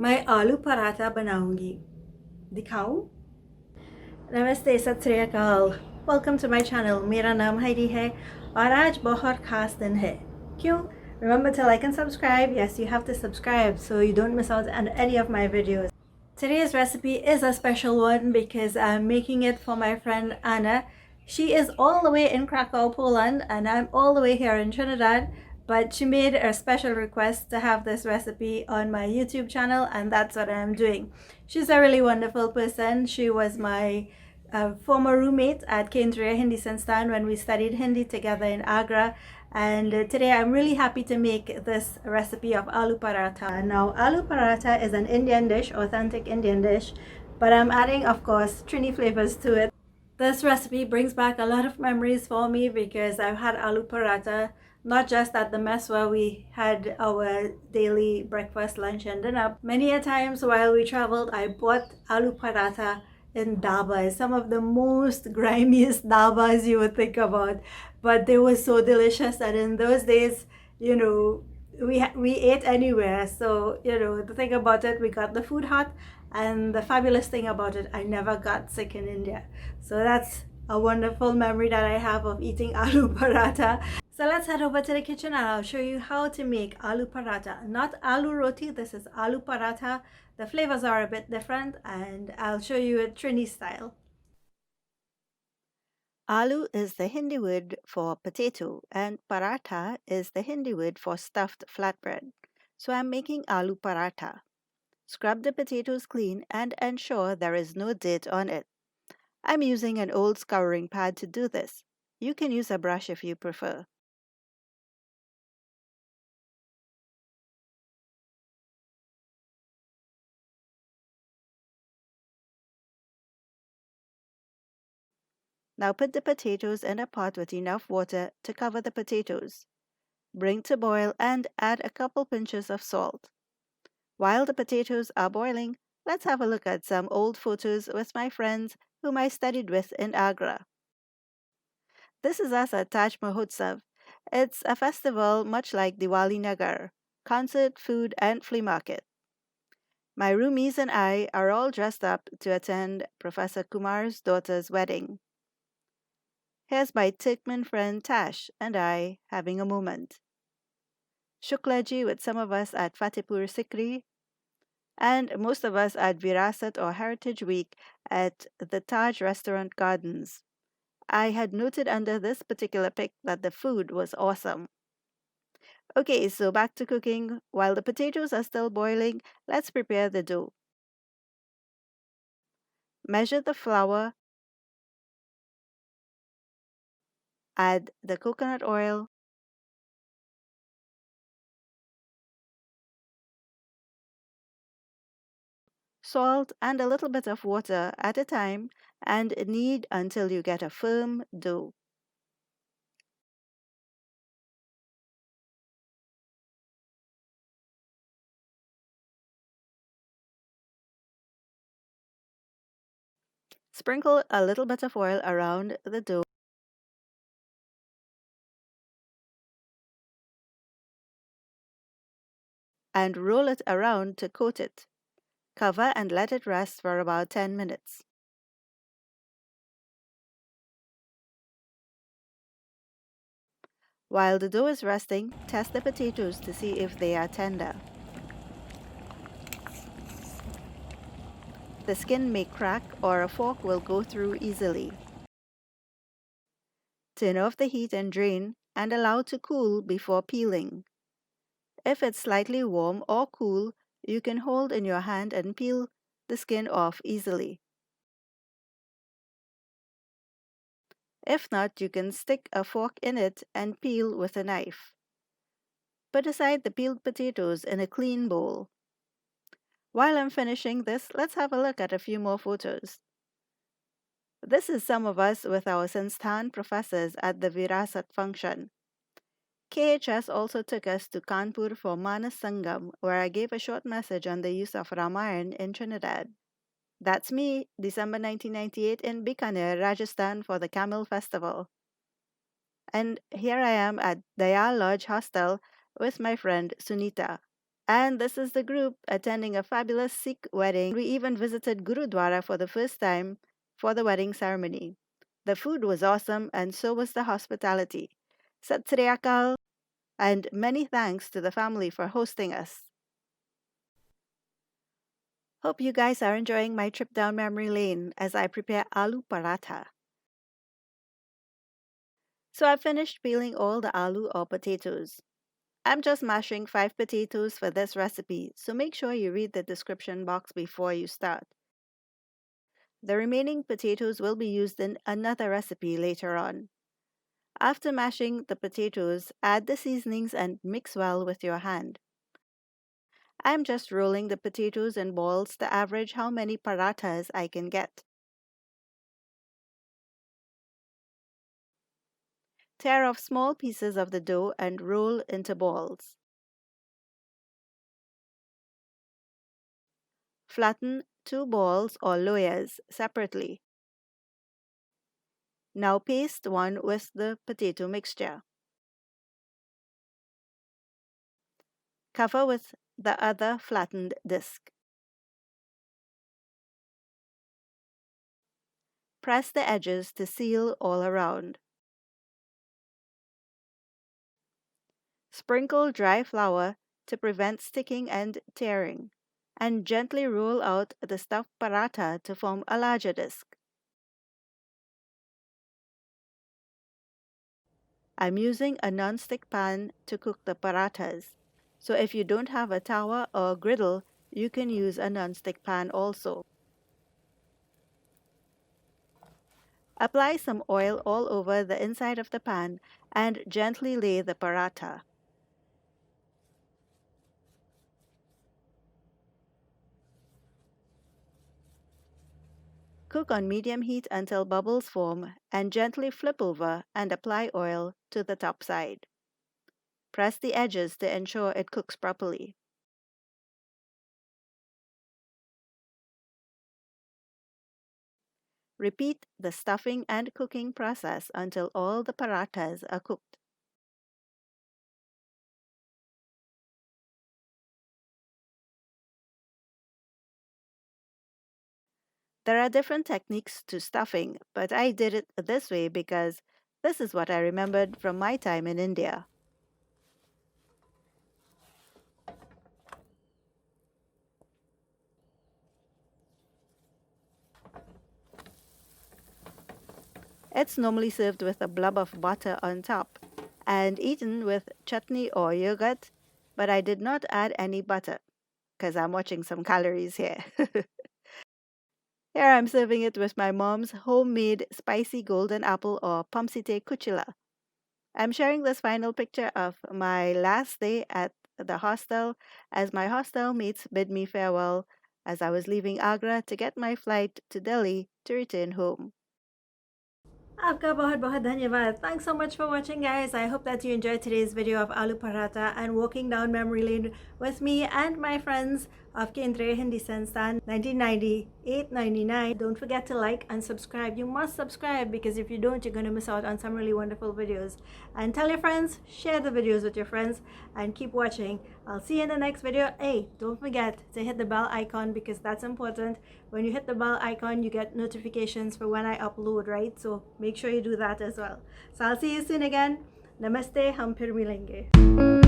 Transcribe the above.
मैं आलू पराठा बनाऊंगी दिखाऊं नमस्ते सत श्री अकाल वेलकम टू माय चैनल मेरा नाम हैरी है और आज बहुत खास दिन है क्यों Remember to like and subscribe. Yes, you have to subscribe so you don't miss out on any of my videos. Today's recipe is a special one because I'm making it for my friend Anna. She is all the way in Krakow, Poland, and I'm all the way here in Trinidad. But she made a special request to have this recipe on my YouTube channel, and that's what I'm doing. She's a really wonderful person. She was my former roommate at Kendriya Hindi Sansthan when we studied Hindi together in Agra. And today I'm really happy to make this recipe of aloo paratha. Now aloo paratha is an Indian dish, authentic Indian dish, but I'm adding of course Trini flavors to it. This recipe brings back a lot of memories for me because I've had aloo paratha not just at the mess where we had our daily breakfast, lunch and dinner. Many a times while we traveled I bought aloo paratha in dabas, some of the most grimiest dabas you would think about, but they were so delicious. And in those days, you know, we ate anywhere. So the thing about it, we got the food hot, and the fabulous thing about it, I never got sick in India. So that's a wonderful memory that I have of eating aloo paratha. So let's head over to the kitchen and I'll show you how to make aloo paratha. Not aloo roti, this is aloo paratha. The flavors are a bit different and I'll show you it Trini style. Aloo is the Hindi word for potato and paratha is the Hindi word for stuffed flatbread. So I'm making aloo paratha. Scrub the potatoes clean and ensure there is no dirt on it. I'm using an old scouring pad to do this. You can use a brush if you prefer. Now put the potatoes in a pot with enough water to cover the potatoes. Bring to boil and add a couple pinches of salt. While the potatoes are boiling, let's have a look at some old photos with my friends whom I studied with in Agra. This is us at Taj Mahotsav. It's a festival much like Diwali Nagar, concert, food and flea market. My roomies and I are all dressed up to attend Professor Kumar's daughter's wedding. Here's my Turkmen friend Tash and I having a moment. Shuklaji with some of us at Fatehpur Sikri, and most of us at Virasat or Heritage Week at the Taj Restaurant Gardens. I had noted under this particular pic that the food was awesome. Okay, so back to cooking. While the potatoes are still boiling, let's prepare the dough. Measure the flour, add the coconut oil, salt and a little bit of water at a time and knead until you get a firm dough. Sprinkle a little bit of oil around the dough and roll it around to coat it. Cover and let it rest for about 10 minutes. While the dough is resting, test the potatoes to see if they are tender. The skin may crack or a fork will go through easily. Turn off the heat and drain and allow to cool before peeling. If it's slightly warm or cool, you can hold in your hand and peel the skin off easily. If not, you can stick a fork in it and peel with a knife. Put aside the peeled potatoes in a clean bowl. While I'm finishing this, let's have a look at a few more photos. This is some of us with our Sansthan professors at the Virasat function. KHS also took us to Kanpur for Manas Sangam, where I gave a short message on the use of Ramayan in Trinidad. That's me, December 1998 in Bikaner, Rajasthan for the Camel Festival. And here I am at Dayal Lodge Hostel with my friend Sunita. And this is the group attending a fabulous Sikh wedding. We even visited Gurudwara for the first time for the wedding ceremony. The food was awesome and so was the hospitality. Sat Sri Akal, and many thanks to the family for hosting us. Hope you guys are enjoying my trip down memory lane as I prepare aloo paratha. So I finished peeling all the aloo or potatoes. I'm just mashing 5 potatoes for this recipe, so make sure you read the description box before you start. The remaining potatoes will be used in another recipe later on. After mashing the potatoes, add the seasonings and mix well with your hand. I'm just rolling the potatoes in balls to average how many parathas I can get. Tear off small pieces of the dough and roll into balls. Flatten 2 balls or loyas separately. Now paste one with the potato mixture. Cover with the other flattened disc. Press the edges to seal all around. Sprinkle dry flour to prevent sticking and tearing, and gently roll out the stuffed paratha to form a larger disc. I'm using a non-stick pan to cook the parathas, so if you don't have a tawa or a griddle, you can use a non-stick pan also. Apply some oil all over the inside of the pan and gently lay the paratha. Cook on medium heat until bubbles form and gently flip over and apply oil to the top side. Press the edges to ensure it cooks properly. Repeat the stuffing and cooking process until all the parathas are cooked. There are different techniques to stuffing, but I did it this way because this is what I remembered from my time in India. It's normally served with a blob of butter on top and eaten with chutney or yogurt, but I did not add any butter because I'm watching some calories here. Here I'm serving it with my mom's homemade spicy golden apple or pamsite kuchila. I'm sharing this final picture of my last day at the hostel as my hostel mates bid me farewell as I was leaving Agra to get my flight to Delhi to return home. आपका बहुत बहुत धन्यवाद. Thanks so much for watching, guys. I hope that you enjoyed today's video of Aloo Paratha and walking down memory lane with me and my friends of Kendriya Hindi Sansthan 1998-99. Don't forget to like and subscribe. You must subscribe because if you don't, you're going to miss out on some really wonderful videos. And tell your friends, share the videos with your friends, and keep watching. I'll see you in the next video. Hey, don't forget to hit the bell icon because that's important. When you hit the bell icon, you get notifications for when I upload, right? So make sure you do that as well. So I'll see you soon again. Namaste, hum phir milenge.